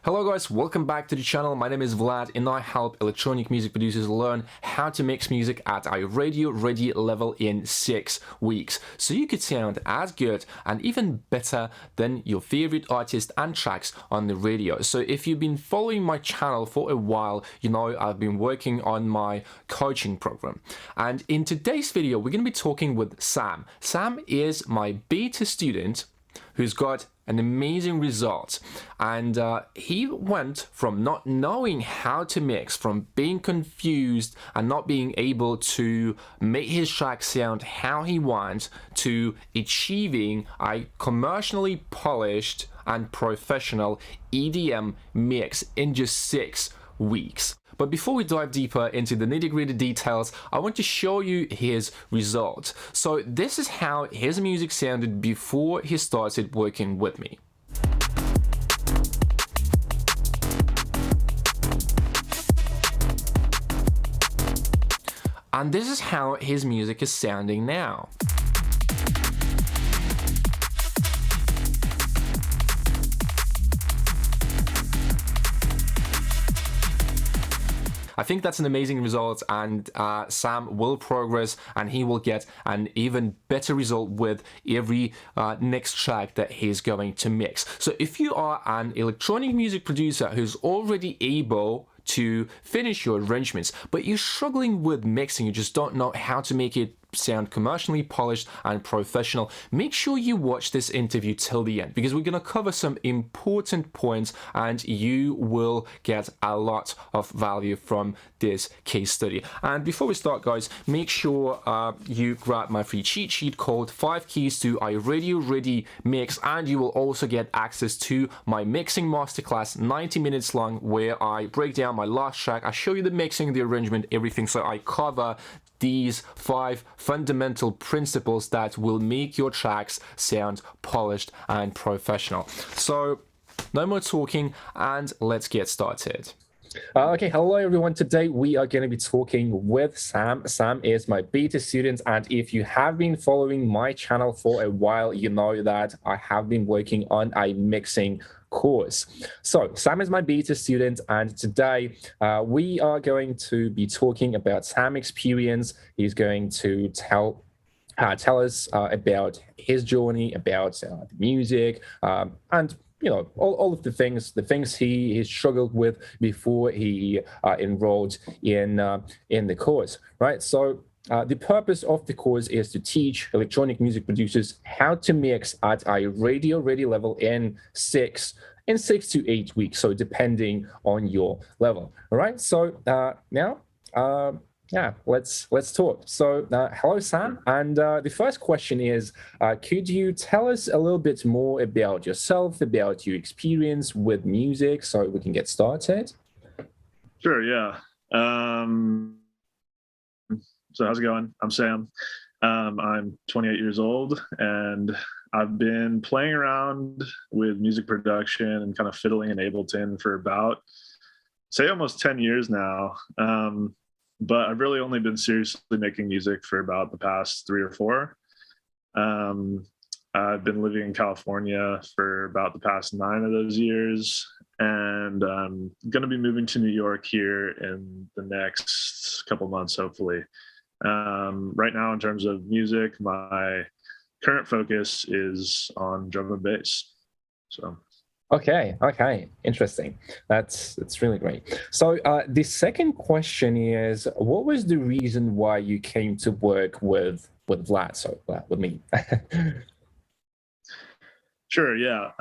Hello guys, welcome back to the channel. My name is Vlad and I help electronic music producers learn how to mix music at a radio ready level in 6 weeks. So you could sound as good and even better than your favorite artists and tracks on the radio. So if you've been following my channel for a while, you know I've been working on my coaching program. And in today's video, we're going to be talking with Sam. Sam is my beta student who's got an amazing result, and he went from not knowing how to mix, from being confused and not being able to make his track sound how he wants, to achieving a commercially polished and professional EDM mix in just 6 weeks. But before we dive deeper into the nitty-gritty details, I want to show you his result. So this is how his music sounded before he started working with me. And this is how his music is sounding now. I think that's an amazing result, and Sam will progress and he will get an even better result with every next track that he's going to mix. So if you are an electronic music producer who's already able to finish your arrangements, but you're struggling with mixing, you just don't know how to make it sound commercially polished and professional, make sure you watch this interview till the end, because we're going to cover some important points and you will get a lot of value from this case study. And before we start, guys, make sure you grab my free cheat sheet called 5 keys to a radio ready mix, and you will also get access to my mixing masterclass, 90 minutes long, where I break down my last track, I show you the mixing, the arrangement, everything. So I cover these 5 fundamental principles that will make your tracks sound polished and professional. So no more talking and let's get started. Okay, hello everyone. Today we are going to be talking with Sam. Sam is my beta student, and if you have been following my channel for a while, you know that I have been working on a mixing course. So Sam is my beta student, and today we are going to be talking about Sam's experience. He's going to tell us about his journey, about the music, and you know, all of the things he struggled with before he enrolled in the course, right? So the purpose of the course is to teach electronic music producers how to mix at a radio ready level in 6 to 8 weeks, so depending on your level. All right, so now yeah, let's talk. So hello Sam, and the first question is, could you tell us a little bit more about yourself, about your experience with music, so we can get started? Sure, yeah. So how's it going? I'm Sam. I'm 28 years old, and I've been playing around with music production and kind of fiddling in Ableton for about, say, almost 10 years now. But I've really only been seriously making music for about the past 3 or 4. I've been living in California for about the past 9 of those years, and I'm going to be moving to New York here in the next couple months, hopefully. Right now, in terms of music, my current focus is on drum and bass. So. Okay, interesting. That's really great. So the second question is, what was the reason why you came to work with Vlad? So with me. Sure, yeah.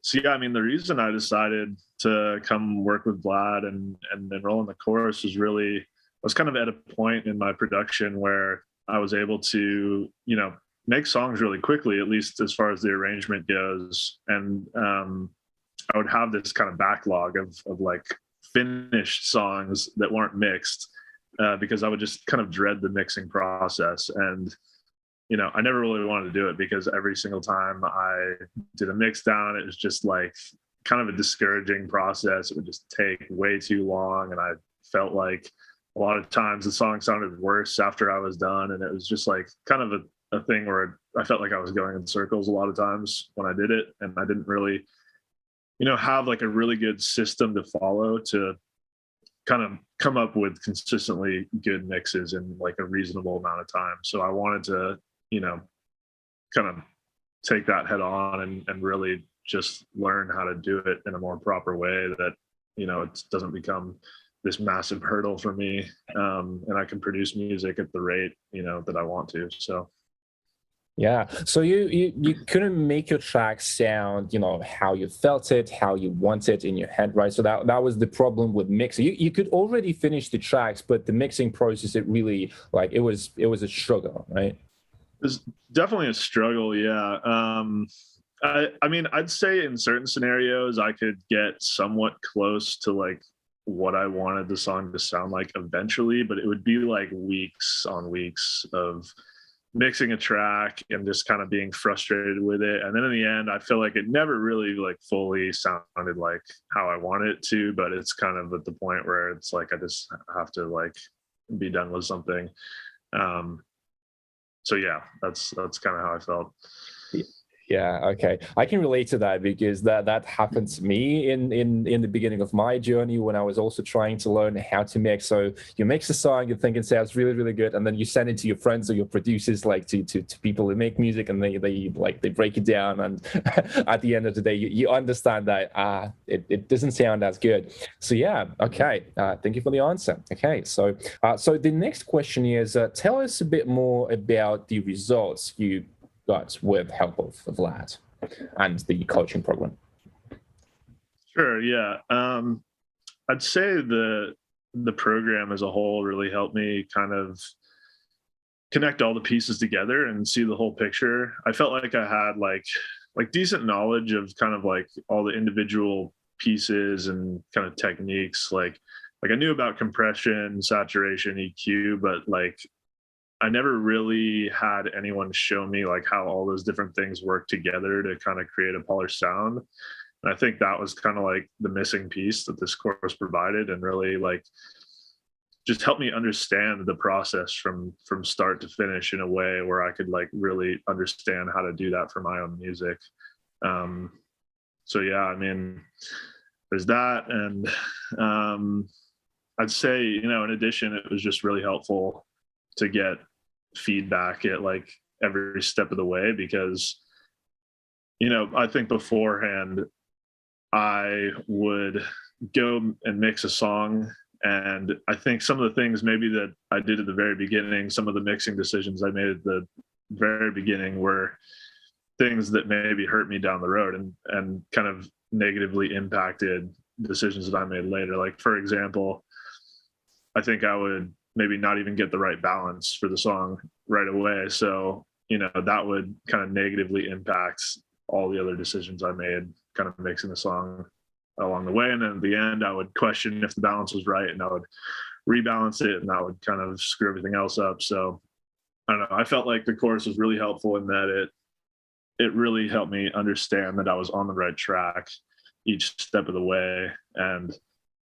So yeah, I mean, the reason I decided to come work with Vlad and enroll in the course I was kind of at a point in my production where I was able to, you know, make songs really quickly, at least as far as the arrangement goes. And I would have this kind of backlog of like finished songs that weren't mixed because I would just kind of dread the mixing process. And, you know, I never really wanted to do it because every single time I did a mix down, it was just like kind of a discouraging process. It would just take way too long. And I felt like a lot of times the song sounded worse after I was done. And it was just like kind of a thing where I felt like I was going in circles a lot of times when I did it, and I didn't really have like a really good system to follow to kind of come up with consistently good mixes in like a reasonable amount of time. So I wanted to, kind of take that head on and really just learn how to do it in a more proper way that, it doesn't become this massive hurdle for me. And I can produce music at the rate, that I want to. So Yeah. So you couldn't make your track sound, how you felt it, how you want it in your head, right? So that was the problem with mixing. You could already finish the tracks, but the mixing process, it really like it was a struggle, right? it's definitely a struggle. Yeah. I mean, I'd say in certain scenarios I could get somewhat close to like what I wanted the song to sound like eventually, but it would be like weeks on weeks of mixing a track and just kind of being frustrated with it. And then in the end, I feel like it never really like fully sounded like how I wanted it to, but it's kind of at the point where it's like I just have to like be done with something. Um, so yeah, that's kind of how I felt. Yeah, okay. I can relate to that because that happened to me in the beginning of my journey when I was also trying to learn how to mix. So you mix a song, you think it sounds really, really good, and then you send it to your friends or your producers, like to people who make music, and they break it down, and at the end of the day, you understand that it doesn't sound as good. So yeah, okay. Thank you for the answer. Okay, so so the next question is, tell us a bit more about the results you got with help of Vlad and the coaching program. Sure. Yeah. I'd say the program as a whole really helped me kind of connect all the pieces together and see the whole picture. I felt like I had like decent knowledge of kind of like all the individual pieces and kind of techniques. Like I knew about compression, saturation, EQ, but like I never really had anyone show me like how all those different things work together to kind of create a polished sound. And I think that was kind of like the missing piece that this course provided, and really like just helped me understand the process from start to finish in a way where I could like really understand how to do that for my own music. Um, so yeah, I mean, there's that, and I'd say in addition, it was just really helpful to get feedback at like every step of the way, because I think beforehand I would go and mix a song, and I think some of the things maybe that I did at the very beginning, some of the mixing decisions I made at the very beginning were things that maybe hurt me down the road and kind of negatively impacted decisions that I made later. Like for example, I think I would maybe not even get the right balance for the song right away. So, that would kind of negatively impact all the other decisions I made kind of mixing the song along the way. And then at the end, I would question if the balance was right, and I would rebalance it, and that would kind of screw everything else up. So I don't know. I felt like the course was really helpful in that it really helped me understand that I was on the right track each step of the way, and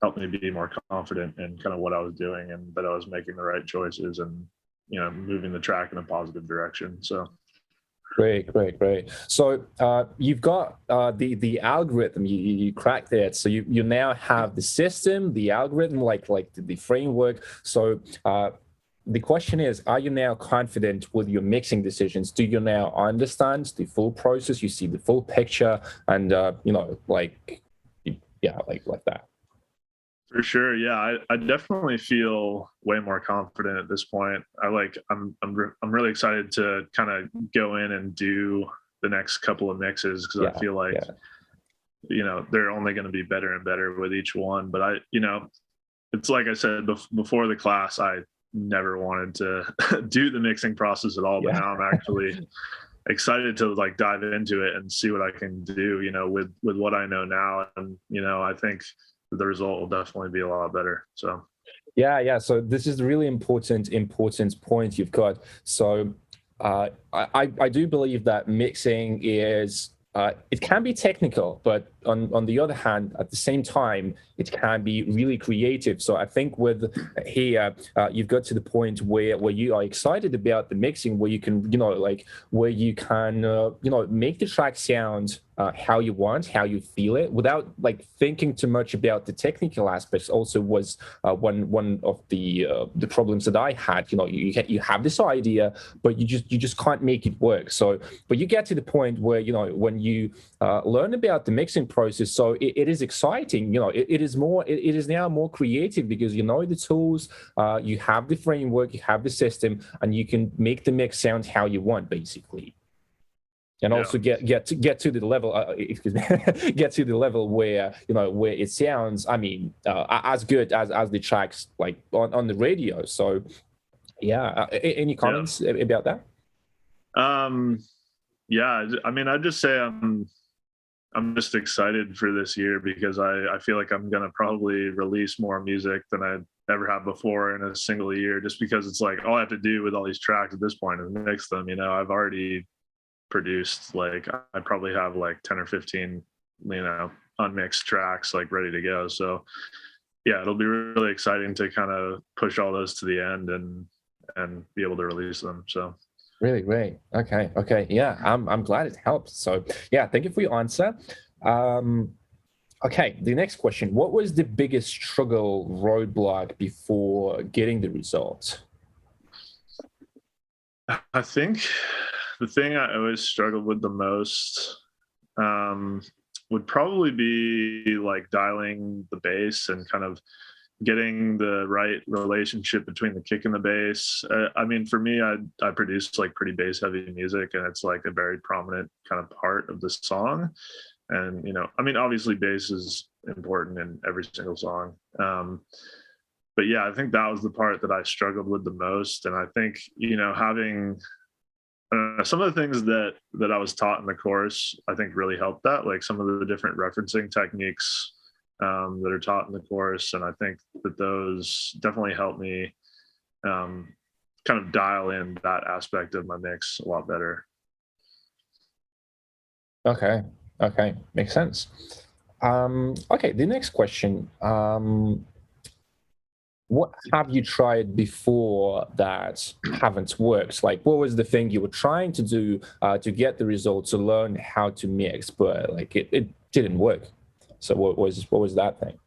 helped me be more confident in kind of what I was doing, and that I was making the right choices, and moving the track in a positive direction. So Great. So you've got the algorithm. You cracked it. So you now have the system, the algorithm, like the framework. So the question is, are you now confident with your mixing decisions? Do you now understand the full process? You see the full picture, and like that. for sure, yeah, I definitely feel way more confident at this point. I'm really excited to kind of go in and do the next couple of mixes, because I feel like they're only going to be better and better with each one. But it's like I said before the class, I never wanted to do the mixing process at all, but now I'm actually excited to like dive into it and see what I can do, with what I know now. And I think the result will definitely be a lot better. So so this is a really important point you've got. So I do believe that mixing is it can be technical, but on the other hand, at the same time, it can be really creative. So I think with here, you've got to the point where you are excited about the mixing, where you can, where you can, make the track sound how you want, how you feel it, without like thinking too much about the technical aspects. Also, was one of the problems that I had. You have this idea, but you just can't make it work. So, but you get to the point where when you learn about the mixing process, so it is exciting. It is now more creative because you know the tools, you have the framework, you have the system, and you can make the mix sound how you want, basically. And also get to the level, get to the level where where it sounds, as good as the tracks like on the radio. So, yeah. Any comments about that? Yeah, I'd just say I'm just excited for this year because I feel like I'm gonna probably release more music than I ever have before in a single year, just because it's like all I have to do with all these tracks at this point is mix them. I've already produced, like, I probably have like 10 or 15 unmixed tracks like ready to go. So yeah, it'll be really exciting to kind of push all those to the end and be able to release them. So really great. Okay, yeah, I'm glad it helped. So yeah, thank you for your answer. Okay, the next question: what was the biggest struggle roadblock before getting the results? I think the thing I always struggled with the most would probably be like dialing the bass and kind of getting the right relationship between the kick and the bass. For me, I produce like pretty bass heavy music, and it's like a very prominent kind of part of the song. And obviously bass is important in every single song. But yeah, I think that was the part that I struggled with the most. And I think having some of the things that I was taught in the course, I think really helped that, like some of the different referencing techniques that are taught in the course. And I think that those definitely helped me kind of dial in that aspect of my mix a lot better. Okay, makes sense. Okay, the next question. What have you tried before that haven't worked? Like, what was the thing you were trying to do to get the results, to learn how to mix, but like it didn't work? So what was that thing?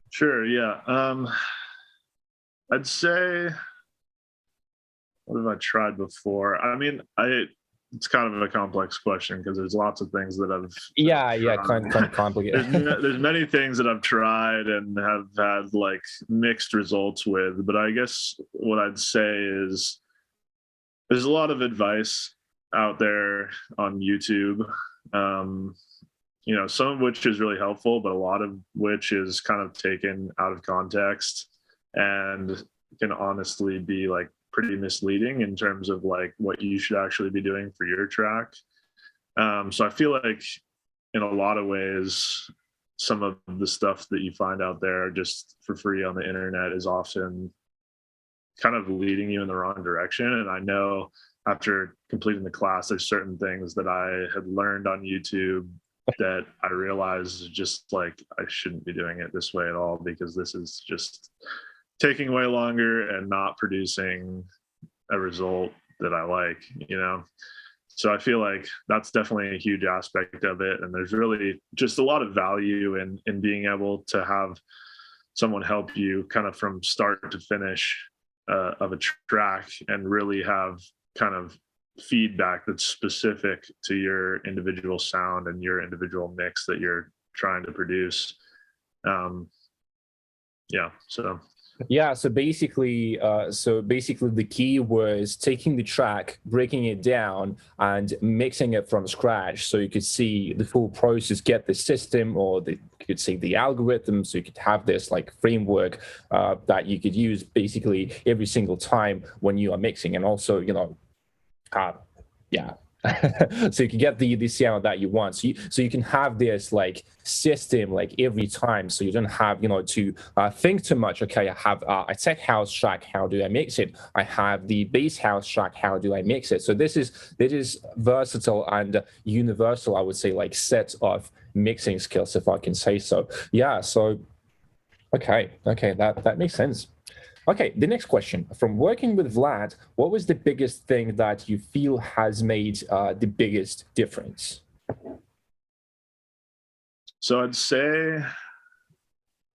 Sure, yeah. I'd say, what have I tried before? It's kind of a complex question because there's lots of things that I've kind of complicated. there's many things that I've tried and have had like mixed results with, but I guess what I'd say is there's a lot of advice out there on YouTube, some of which is really helpful, but a lot of which is kind of taken out of context and can honestly be like pretty misleading in terms of like what you should actually be doing for your track. So I feel like in a lot of ways, some of the stuff that you find out there just for free on the internet is often kind of leading you in the wrong direction. And I know after completing the class, there's certain things that I had learned on YouTube that I realized just like I shouldn't be doing it this way at all, because this is just taking way longer and not producing a result that I like, So I feel like that's definitely a huge aspect of it. And there's really just a lot of value in being able to have someone help you kind of from start to finish of a track and really have kind of feedback that's specific to your individual sound and your individual mix that you're trying to produce. So basically the key was taking the track, breaking it down, and mixing it from scratch, so you could see the full process, get the system, or you could see the algorithm, so you could have this like framework that you could use basically every single time when you are mixing. And also, So you can get the sound that you want. So you can have this like system like every time, so you don't have to think too much. Okay, I have a tech house track. How do I mix it? I have the bass house track. How do I mix it? So this is versatile and universal, I would say, like set of mixing skills, if I can say so. Yeah. So okay, that makes sense. Okay, the next question. From working with Vlad, what was the biggest thing that you feel has made the biggest difference? So I'd say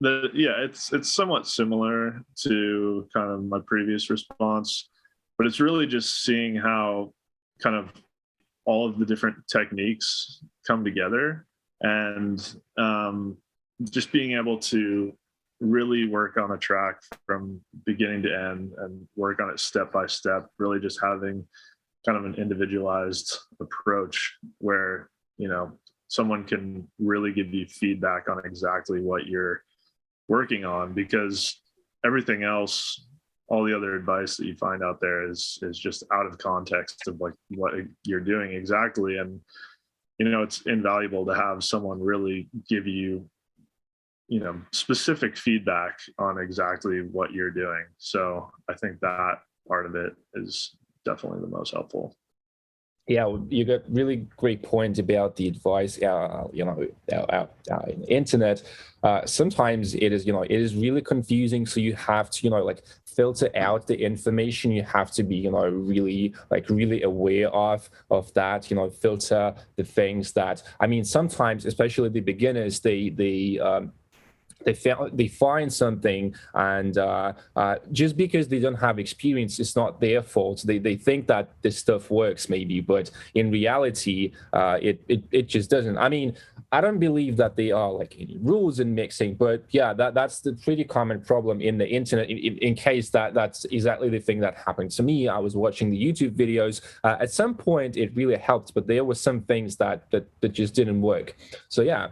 that, yeah, it's somewhat similar to kind of my previous response, but it's really just seeing how kind of all of the different techniques come together, and just being able to really work on a track from beginning to end and work on it step by step, really just having kind of an individualized approach where, someone can really give you feedback on exactly what you're working on, because everything else, all the other advice that you find out there is just out of context of like what you're doing exactly. And it's invaluable to have someone really give you specific feedback on exactly what you're doing. So I think that part of it is definitely the most helpful. Yeah, you got really great points about the advice. Internet. Sometimes it is really confusing. So you have to like filter out the information. You have to be really aware of that. Filter the things that, I mean, sometimes, especially the beginners, they find something, and just because they don't have experience, it's not their fault. They think that this stuff works maybe, but in reality it just doesn't. I mean, I don't believe that there are like any rules in mixing, but yeah, that's the pretty common problem in the internet. In case that's exactly the thing that happened to me. I was watching the YouTube videos. At some point it really helped, but there were some things that just didn't work. So yeah.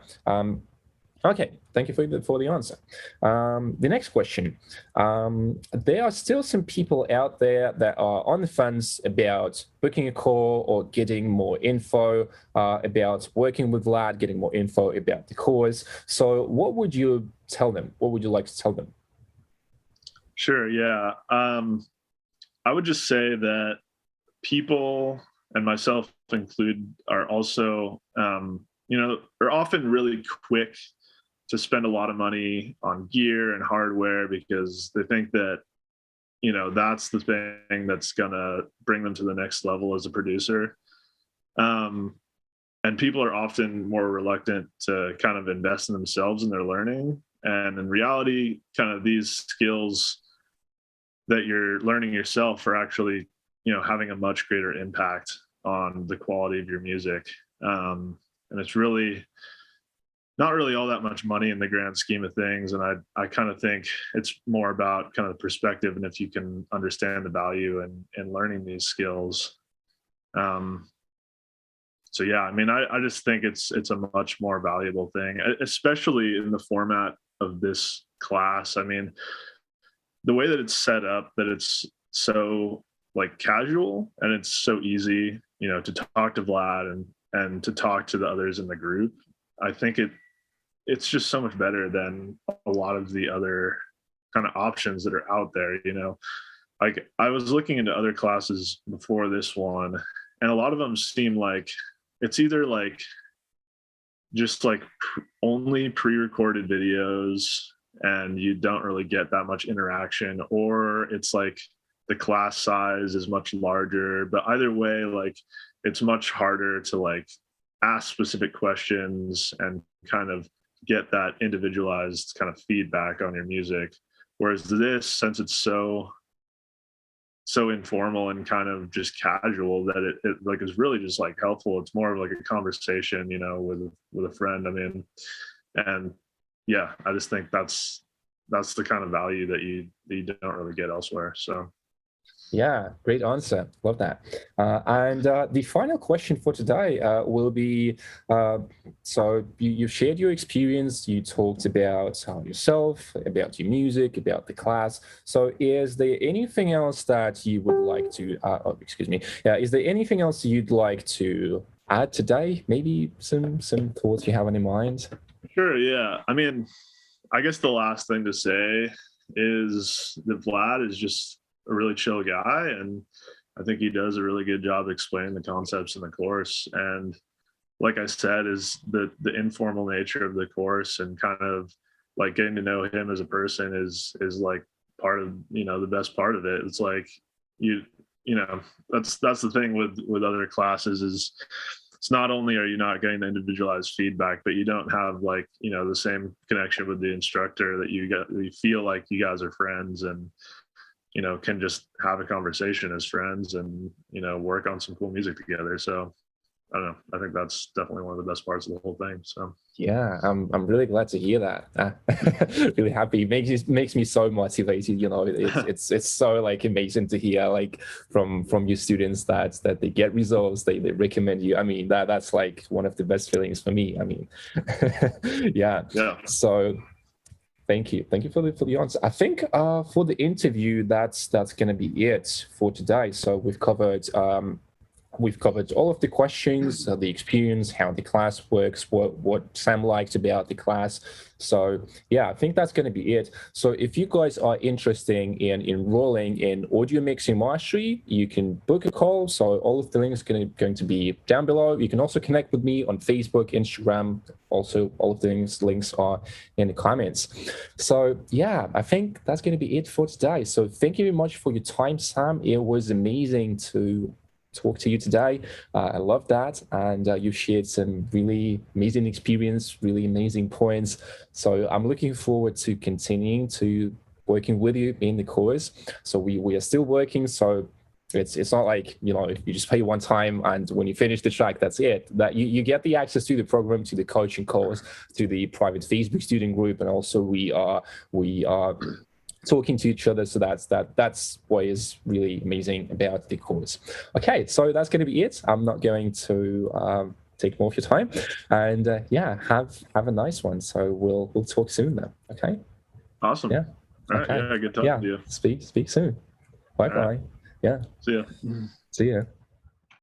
Okay, thank you for the answer. The next question. There are still some people out there that are on the fence about booking a call or getting more info about working with Vlad, getting more info about the course. So what would you tell them? What would you like to tell them? Sure. Yeah. I would just say that people, and myself included, are also, are often really quick to spend a lot of money on gear and hardware because they think that that's the thing that's gonna bring them to the next level as a producer. um, and people are often more reluctant to kind of invest in themselves and their learning, and in reality kind of these skills that you're learning yourself are actually having a much greater impact on the quality of your music. And it's really not really all that much money in the grand scheme of things. And I kind of think it's more about kind of perspective, and if you can understand the value in learning these skills. Um, so yeah, I mean, I just think it's a much more valuable thing, especially in the format of this class. I mean, the way that it's set up, that it's so like casual and it's so easy, to talk to Vlad and to talk to the others in the group. I think it's just so much better than a lot of the other kind of options that are out there. Like I was looking into other classes before this one, and a lot of them seem like it's either like just like only pre-recorded videos and you don't really get that much interaction, or it's like the class size is much larger. But either way, like it's much harder to like ask specific questions and kind of get that individualized kind of feedback on your music. Whereas this, since it's so informal and kind of just casual, that it like is really just like helpful. It's more of like a conversation, with a friend. I mean, and yeah, I just think that's the kind of value that you don't really get elsewhere. So Yeah, great answer. Love that. And the final question for today will be so you shared your experience, you talked about yourself, about your music, about the class. So, is there anything else that you would like to, excuse me, is there anything else you'd like to add today? Maybe some thoughts you have in mind? Sure. Yeah. I mean, I guess the last thing to say is that Vlad is just a really chill guy, and I think he does a really good job explaining the concepts in the course. And like I said, is the informal nature of the course and kind of like getting to know him as a person is like part of, the best part of it. It's like you you know that's the thing with other classes is it's not only are you not getting the individualized feedback, but you don't have like the same connection with the instructor that you feel like you guys are friends and can just have a conversation as friends and work on some cool music together. So I don't know. I think that's definitely one of the best parts of the whole thing. So Yeah, I'm really glad to hear that. Really happy. Makes me so motivated. It's so like amazing to hear like from your students that they get results, they recommend you. I mean that's like one of the best feelings for me. I mean, yeah. yeah, So thank you for the answer. I think for the interview that's gonna be it for today. So we've covered all of the questions, the experience, how the class works, what Sam liked about the class. So yeah, I think that's going to be it. So if you guys are interested in enrolling in audio mixing mastery, you can book a call. So all of the links are going to be down below. You can also connect with me on Facebook, Instagram. Also, all of the links are in the comments. So yeah, I think that's going to be it for today. So thank you very much for your time, Sam. It was amazing to talk to you today. I love that. And you shared some really amazing experience, really amazing points. So I'm looking forward to continuing to working with you in the course. So we are still working. So it's not like, you just pay one time and when you finish the track, that's it. That you get the access to the program, to the coaching course, to the private Facebook student group. And also we are talking to each other. So that's what is really amazing about the course. Okay, so that's going to be it. I'm not going to take more of your time, and yeah, have a nice one. So we'll talk soon then. Okay. awesome. Yeah. All right, Okay. yeah, good talking Yeah. to you. Speak soon. Bye All right, bye. Yeah. see ya. See ya.